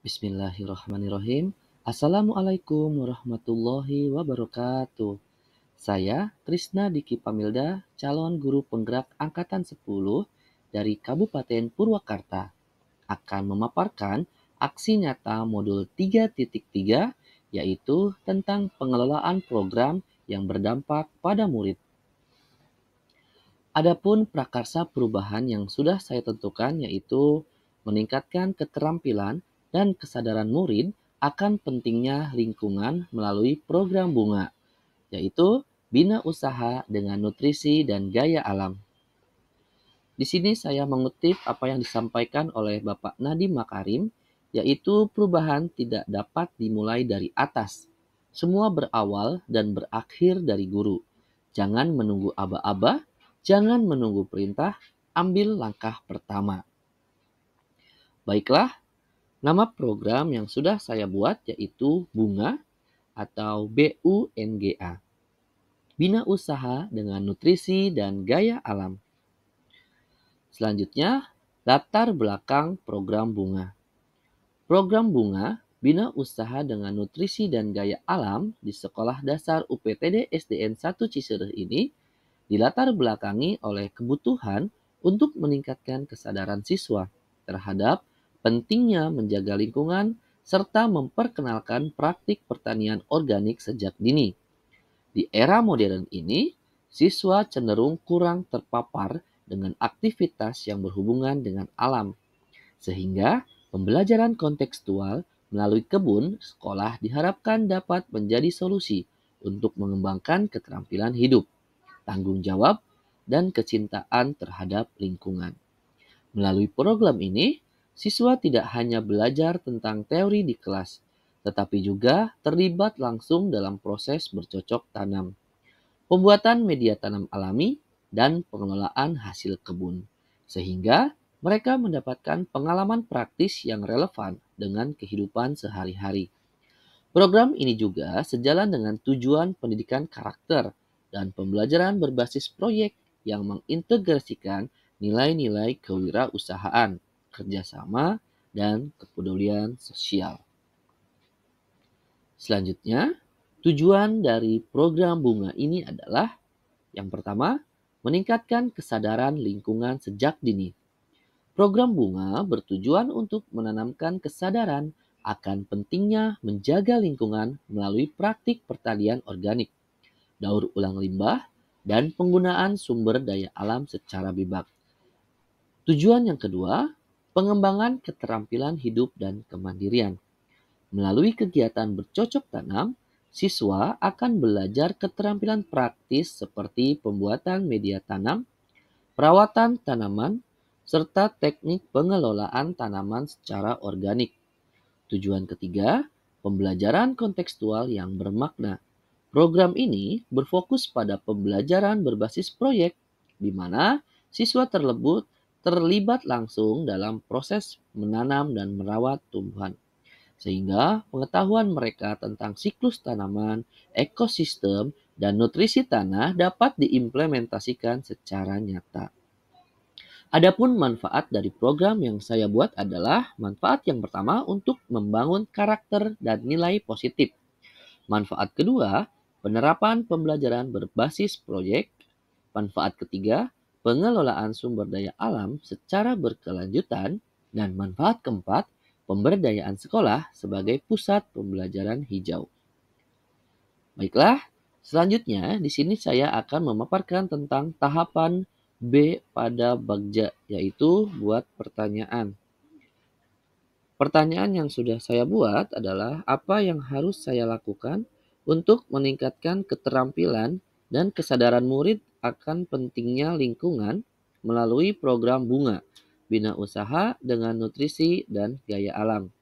Bismillahirrahmanirrahim. Assalamualaikum warahmatullahi wabarakatuh. Saya Trisna Diki Pamilda, calon guru penggerak Angkatan 10 dari Kabupaten Purwakarta, akan memaparkan aksi nyata modul 3.3, yaitu tentang pengelolaan program yang berdampak pada murid. Adapun prakarsa perubahan yang sudah saya tentukan yaitu meningkatkan keterampilan dan kesadaran murid akan pentingnya lingkungan melalui program bunga, yaitu bina usaha dengan nutrisi dan gaya alam. Di sini saya mengutip apa yang disampaikan oleh Bapak Nadiem Makarim, yaitu perubahan tidak dapat dimulai dari atas. Semua berawal dan berakhir dari guru. Jangan menunggu aba-aba, jangan menunggu perintah, ambil langkah pertama. Baiklah, nama program yang sudah saya buat yaitu Bunga atau BUNGA. Bina usaha dengan nutrisi dan gaya alam. Selanjutnya, latar belakang program Bunga. Program Bunga, bina usaha dengan nutrisi dan gaya alam di Sekolah Dasar UPTD SDN 1 Cisereh ini dilatar belakangi oleh kebutuhan untuk meningkatkan kesadaran siswa terhadap pentingnya menjaga lingkungan serta memperkenalkan praktik pertanian organik sejak dini. Di era modern ini, siswa cenderung kurang terpapar dengan aktivitas yang berhubungan dengan alam, sehingga pembelajaran kontekstual melalui kebun sekolah diharapkan dapat menjadi solusi untuk mengembangkan keterampilan hidup, tanggung jawab, dan kecintaan terhadap lingkungan. Melalui program ini, siswa tidak hanya belajar tentang teori di kelas, tetapi juga terlibat langsung dalam proses bercocok tanam, pembuatan media tanam alami, dan pengelolaan hasil kebun. Sehingga mereka mendapatkan pengalaman praktis yang relevan dengan kehidupan sehari-hari. Program ini juga sejalan dengan tujuan pendidikan karakter dan pembelajaran berbasis proyek yang mengintegrasikan nilai-nilai kewirausahaan, kerjasama, dan kepedulian sosial. Selanjutnya, tujuan dari program Bunga ini adalah yang pertama, meningkatkan kesadaran lingkungan sejak dini. Program Bunga bertujuan untuk menanamkan kesadaran akan pentingnya menjaga lingkungan melalui praktik pertanian organik, daur ulang limbah, dan penggunaan sumber daya alam secara bebas. Tujuan yang kedua, pengembangan keterampilan hidup dan kemandirian. Melalui kegiatan bercocok tanam, siswa akan belajar keterampilan praktis seperti pembuatan media tanam, perawatan tanaman, serta teknik pengelolaan tanaman secara organik. Tujuan ketiga, pembelajaran kontekstual yang bermakna. Program ini berfokus pada pembelajaran berbasis proyek, di mana siswa terlibat langsung dalam proses menanam dan merawat tumbuhan, sehingga pengetahuan mereka tentang siklus tanaman, ekosistem, dan nutrisi tanah dapat diimplementasikan secara nyata. Adapun manfaat dari program yang saya buat adalah manfaat yang pertama untuk membangun karakter dan nilai positif. Manfaat kedua, penerapan pembelajaran berbasis proyek. Manfaat ketiga, pengelolaan sumber daya alam secara berkelanjutan. Dan manfaat keempat, pemberdayaan sekolah sebagai pusat pembelajaran hijau. Baiklah, selanjutnya di sini saya akan memaparkan tentang tahapan B pada Bagja, yaitu buat pertanyaan. Pertanyaan yang sudah saya buat adalah apa yang harus saya lakukan untuk meningkatkan keterampilan dan kesadaran murid akan pentingnya lingkungan melalui program Bunga, bina usaha dengan nutrisi dan gaya alam.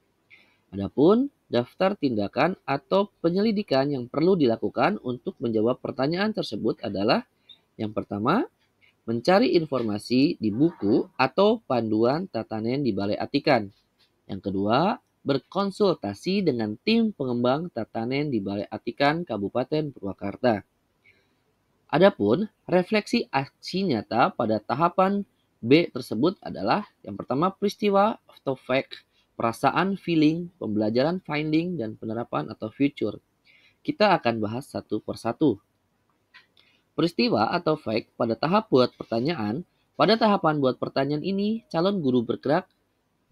Adapun daftar tindakan atau penyelidikan yang perlu dilakukan untuk menjawab pertanyaan tersebut adalah yang pertama, mencari informasi di buku atau panduan tatanen di Balai Atikan. Yang kedua, berkonsultasi dengan tim pengembang tatanen di Balai Atikan Kabupaten Purwakarta. Adapun refleksi aksi nyata pada tahapan B tersebut adalah yang pertama peristiwa atau fact perasaan, feeling, pembelajaran, finding, dan penerapan atau future. Kita akan bahas satu persatu. Peristiwa atau fact pada tahap buat pertanyaan. Pada tahapan buat pertanyaan ini, calon guru bergerak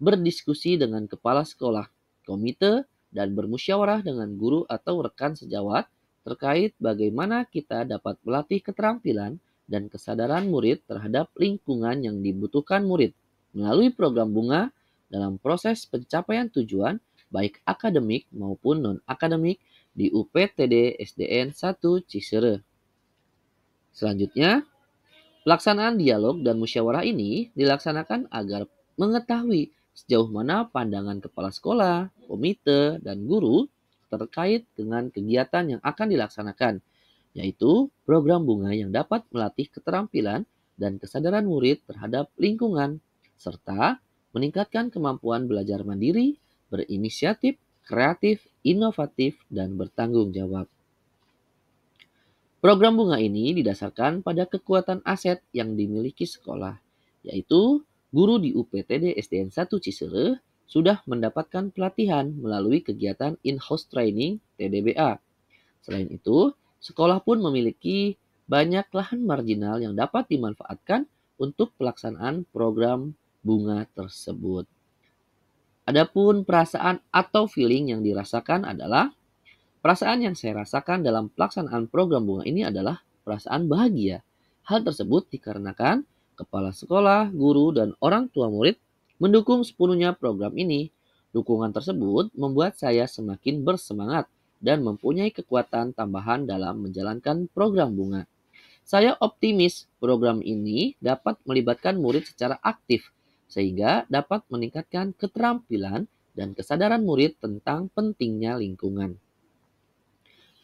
berdiskusi dengan kepala sekolah, komite, dan bermusyawarah dengan guru atau rekan sejawat terkait bagaimana kita dapat melatih keterampilan dan kesadaran murid terhadap lingkungan yang dibutuhkan murid melalui program bunga dalam proses pencapaian tujuan baik akademik maupun non-akademik di UPTD SDN 1 Cisere. Selanjutnya, pelaksanaan dialog dan musyawarah ini dilaksanakan agar mengetahui sejauh mana pandangan kepala sekolah, komite, dan guru terkait dengan kegiatan yang akan dilaksanakan, yaitu program bunga yang dapat melatih keterampilan dan kesadaran murid terhadap lingkungan, serta meningkatkan kemampuan belajar mandiri, berinisiatif, kreatif, inovatif, dan bertanggung jawab. Program bunga ini didasarkan pada kekuatan aset yang dimiliki sekolah, yaitu guru di UPTD SDN 1 Cisere sudah mendapatkan pelatihan melalui kegiatan in-house training TDBA. Selain itu, sekolah pun memiliki banyak lahan marginal yang dapat dimanfaatkan untuk pelaksanaan program bunga tersebut. Adapun perasaan atau feeling yang dirasakan adalah perasaan yang saya rasakan dalam pelaksanaan program bunga ini adalah perasaan bahagia. Hal tersebut dikarenakan kepala sekolah, guru, dan orang tua murid mendukung sepenuhnya program ini. Dukungan tersebut membuat saya semakin bersemangat dan mempunyai kekuatan tambahan dalam menjalankan program bunga. Saya optimis program ini dapat melibatkan murid secara aktif sehingga dapat meningkatkan keterampilan dan kesadaran murid tentang pentingnya lingkungan.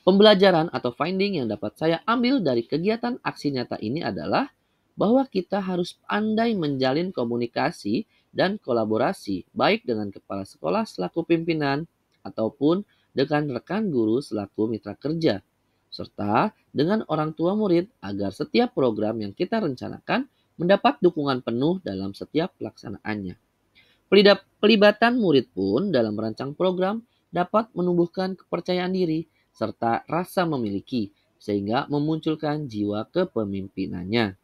Pembelajaran atau finding yang dapat saya ambil dari kegiatan aksi nyata ini adalah bahwa kita harus pandai menjalin komunikasi dan kolaborasi baik dengan kepala sekolah selaku pimpinan ataupun dengan rekan guru selaku mitra kerja, serta dengan orang tua murid agar setiap program yang kita rencanakan mendapat dukungan penuh dalam setiap pelaksanaannya. Pelibatan murid pun dalam merancang program dapat menumbuhkan kepercayaan diri serta rasa memiliki, sehingga memunculkan jiwa kepemimpinannya.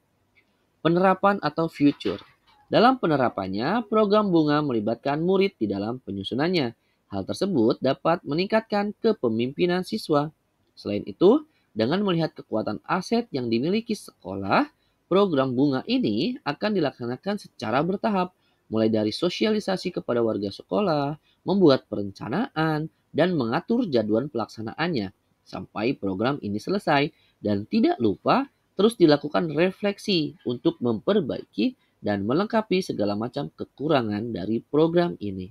Penerapan atau future. Dalam penerapannya, program bunga melibatkan murid di dalam penyusunannya. Hal tersebut dapat meningkatkan kepemimpinan siswa. Selain itu, dengan melihat kekuatan aset yang dimiliki sekolah, program bunga ini akan dilaksanakan secara bertahap, mulai dari sosialisasi kepada warga sekolah, membuat perencanaan, dan mengatur jadwal pelaksanaannya sampai program ini selesai. Dan tidak lupa terus dilakukan refleksi untuk memperbaiki dan melengkapi segala macam kekurangan dari program ini.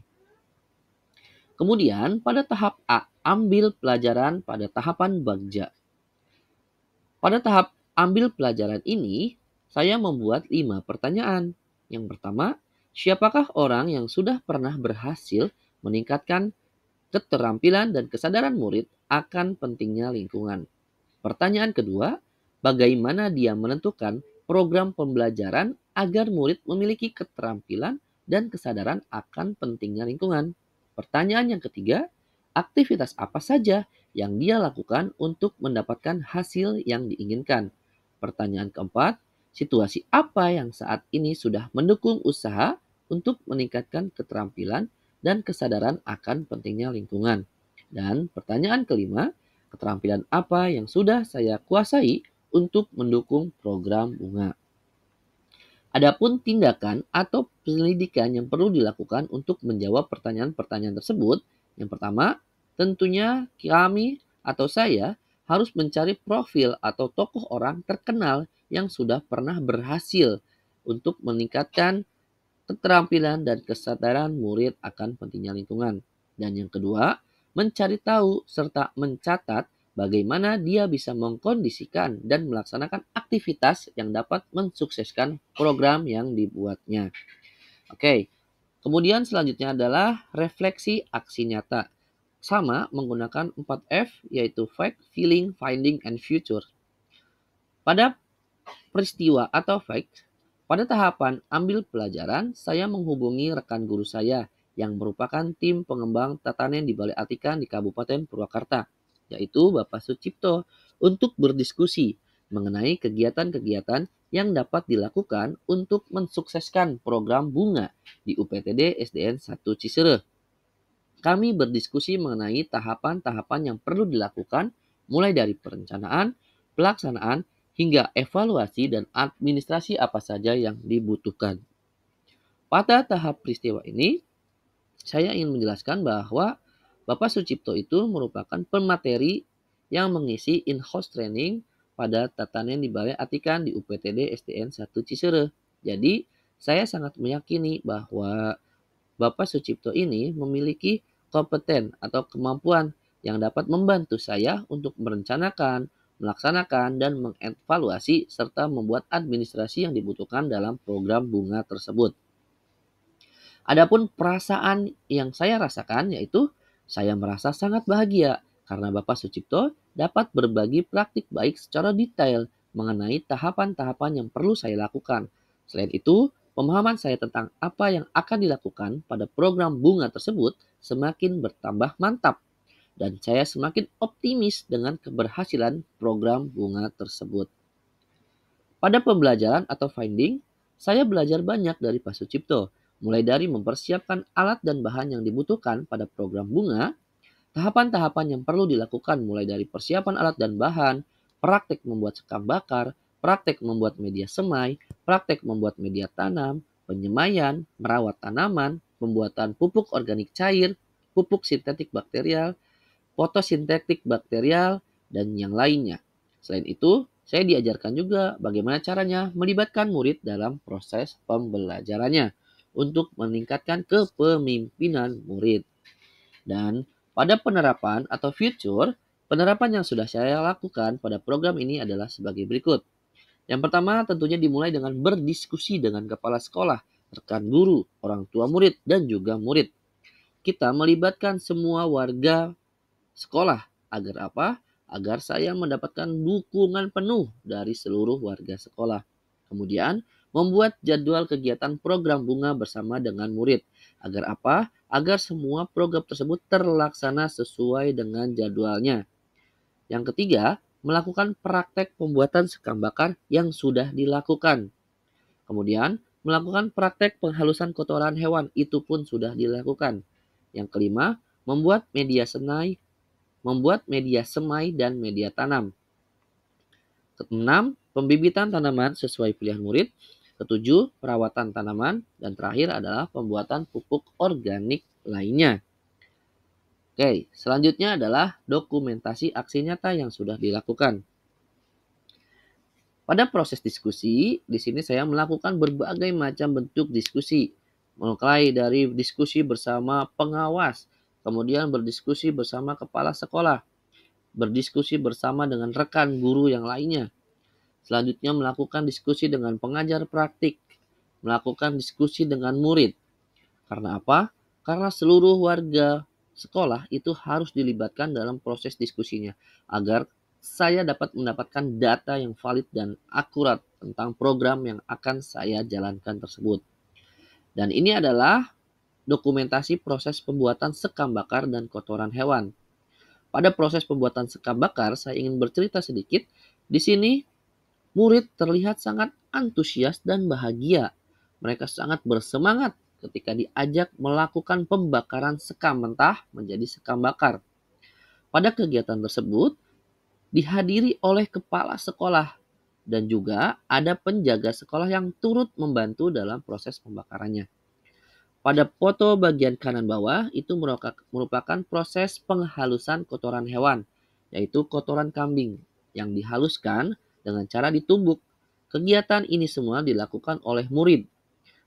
Kemudian pada tahap A, ambil pelajaran pada tahapan bagja. Pada tahap ambil pelajaran ini, saya membuat 5 pertanyaan. Yang pertama, siapakah orang yang sudah pernah berhasil meningkatkan keterampilan dan kesadaran murid akan pentingnya lingkungan? Pertanyaan kedua, bagaimana dia menentukan program pembelajaran agar murid memiliki keterampilan dan kesadaran akan pentingnya lingkungan? Pertanyaan yang ketiga, aktivitas apa saja yang dia lakukan untuk mendapatkan hasil yang diinginkan? Pertanyaan keempat, situasi apa yang saat ini sudah mendukung usaha untuk meningkatkan keterampilan dan kesadaran akan pentingnya lingkungan? Dan pertanyaan kelima, keterampilan apa yang sudah saya kuasai untuk mendukung program bunga? Adapun tindakan atau penyelidikan yang perlu dilakukan untuk menjawab pertanyaan-pertanyaan tersebut, yang pertama, tentunya kami atau saya harus mencari profil atau tokoh orang terkenal yang sudah pernah berhasil untuk meningkatkan keterampilan dan kesadaran murid akan pentingnya lingkungan. Dan yang kedua, mencari tahu serta mencatat bagaimana dia bisa mengkondisikan dan melaksanakan aktivitas yang dapat mensukseskan program yang dibuatnya. Oke, kemudian selanjutnya adalah refleksi aksi nyata. Sama menggunakan 4F yaitu fact, feeling, finding, and future. Pada peristiwa atau fact, pada tahapan ambil pelajaran, saya menghubungi rekan guru saya yang merupakan tim pengembang tatanen di Balai Atikan di Kabupaten Purwakarta, yaitu Bapak Sucipto, untuk berdiskusi mengenai kegiatan-kegiatan yang dapat dilakukan untuk mensukseskan program bunga di UPTD SDN 1 Cisereh. Kami berdiskusi mengenai tahapan-tahapan yang perlu dilakukan mulai dari perencanaan, pelaksanaan, hingga evaluasi dan administrasi apa saja yang dibutuhkan. Pada tahap peristiwa ini, saya ingin menjelaskan bahwa Bapak Sucipto itu merupakan pemateri yang mengisi in-house training pada tatanen di Balai Atikan di UPTD SDN 1 Cisereh. Jadi, saya sangat meyakini bahwa Bapak Sucipto ini memiliki kompeten atau kemampuan yang dapat membantu saya untuk merencanakan, melaksanakan, dan mengevaluasi serta membuat administrasi yang dibutuhkan dalam program bunga tersebut. Adapun perasaan yang saya rasakan yaitu saya merasa sangat bahagia karena Bapak Sucipto dapat berbagi praktik baik secara detail mengenai tahapan-tahapan yang perlu saya lakukan. Selain itu, pemahaman saya tentang apa yang akan dilakukan pada program bunga tersebut semakin bertambah mantap dan saya semakin optimis dengan keberhasilan program bunga tersebut. Pada pembelajaran atau finding, saya belajar banyak dari Pak Sucipto, mulai dari mempersiapkan alat dan bahan yang dibutuhkan pada program bunga, tahapan-tahapan yang perlu dilakukan mulai dari persiapan alat dan bahan, praktek membuat sekam bakar, praktek membuat media semai, praktek membuat media tanam, penyemaian, merawat tanaman, pembuatan pupuk organik cair, pupuk sintetik bakterial, fotosintetik bakterial, dan yang lainnya. Selain itu, saya diajarkan juga bagaimana caranya melibatkan murid dalam proses pembelajarannya untuk meningkatkan kepemimpinan murid. Dan pada penerapan atau future, penerapan yang sudah saya lakukan pada program ini adalah sebagai berikut. Yang pertama tentunya dimulai dengan berdiskusi dengan kepala sekolah, rekan guru, orang tua murid, dan juga murid. Kita melibatkan semua warga sekolah. Agar apa? Agar saya mendapatkan dukungan penuh dari seluruh warga sekolah. Kemudian, membuat jadwal kegiatan program bunga bersama dengan murid. Agar apa? Agar semua program tersebut terlaksana sesuai dengan jadwalnya. Yang ketiga, melakukan praktek pembuatan sekam bakar yang sudah dilakukan. Kemudian, melakukan praktek penghalusan kotoran hewan, itu pun sudah dilakukan. Yang kelima, membuat media semai dan media tanam. Keenam, pembibitan tanaman sesuai pilihan murid. Ketujuh, perawatan tanaman. Dan terakhir adalah pembuatan pupuk organik lainnya. Oke, selanjutnya adalah dokumentasi aksi nyata yang sudah dilakukan. Pada proses diskusi, di sini saya melakukan berbagai macam bentuk diskusi. Mulai dari diskusi bersama pengawas, kemudian berdiskusi bersama kepala sekolah, berdiskusi bersama dengan rekan guru yang lainnya. Selanjutnya melakukan diskusi dengan pengajar praktik, melakukan diskusi dengan murid. Karena apa? Karena seluruh warga sekolah itu harus dilibatkan dalam proses diskusinya agar saya dapat mendapatkan data yang valid dan akurat tentang program yang akan saya jalankan tersebut. Dan ini adalah dokumentasi proses pembuatan sekam bakar dan kotoran hewan. Pada proses pembuatan sekam bakar, saya ingin bercerita sedikit. Di sini, murid terlihat sangat antusias dan bahagia. Mereka sangat bersemangat ketika diajak melakukan pembakaran sekam mentah menjadi sekam bakar. Pada kegiatan tersebut, dihadiri oleh kepala sekolah dan juga ada penjaga sekolah yang turut membantu dalam proses pembakarannya. Pada foto bagian kanan bawah itu merupakan proses penghalusan kotoran hewan, yaitu kotoran kambing yang dihaluskan dengan cara ditumbuk. Kegiatan ini semua dilakukan oleh murid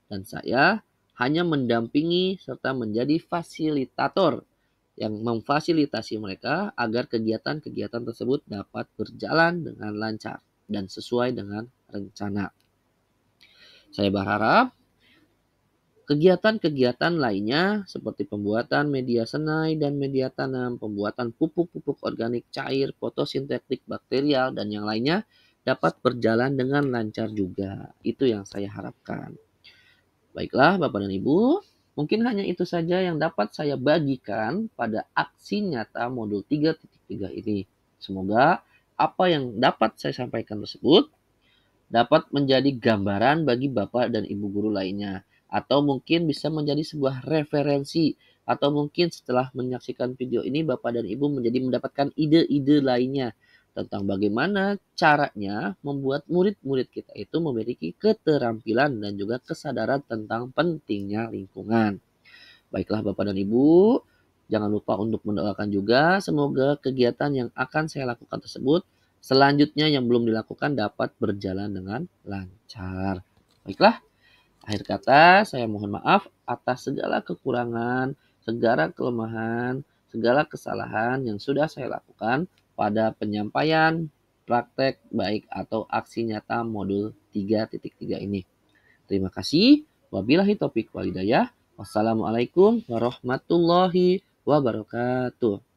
dan saya hanya mendampingi serta menjadi fasilitator yang memfasilitasi mereka agar kegiatan-kegiatan tersebut dapat berjalan dengan lancar dan sesuai dengan rencana. Saya berharap kegiatan-kegiatan lainnya seperti pembuatan media senai dan media tanam, pembuatan pupuk-pupuk organik cair, fotosintetik bakterial, dan yang lainnya dapat berjalan dengan lancar juga. Itu yang saya harapkan. Baiklah Bapak dan Ibu, Mungkin hanya itu saja yang dapat saya bagikan pada aksi nyata modul 3.3 ini. Semoga apa yang dapat saya sampaikan tersebut dapat menjadi gambaran bagi Bapak dan Ibu guru lainnya. Atau mungkin bisa menjadi sebuah referensi. Atau mungkin setelah menyaksikan video ini Bapak dan Ibu menjadi mendapatkan ide-ide lainnya tentang bagaimana caranya membuat murid-murid kita itu memiliki keterampilan dan juga kesadaran tentang pentingnya lingkungan. Baiklah Bapak dan Ibu, jangan lupa untuk mendoakan juga semoga kegiatan yang akan saya lakukan tersebut selanjutnya yang belum dilakukan dapat berjalan dengan lancar. Baiklah, akhir kata saya mohon maaf atas segala kekurangan, segala kelemahan, segala kesalahan yang sudah saya lakukan pada penyampaian praktek baik atau aksi nyata modul 3.3 ini. Terima kasih. Wabillahi taufiq walhidayah. Wassalamualaikum warahmatullahi wabarakatuh.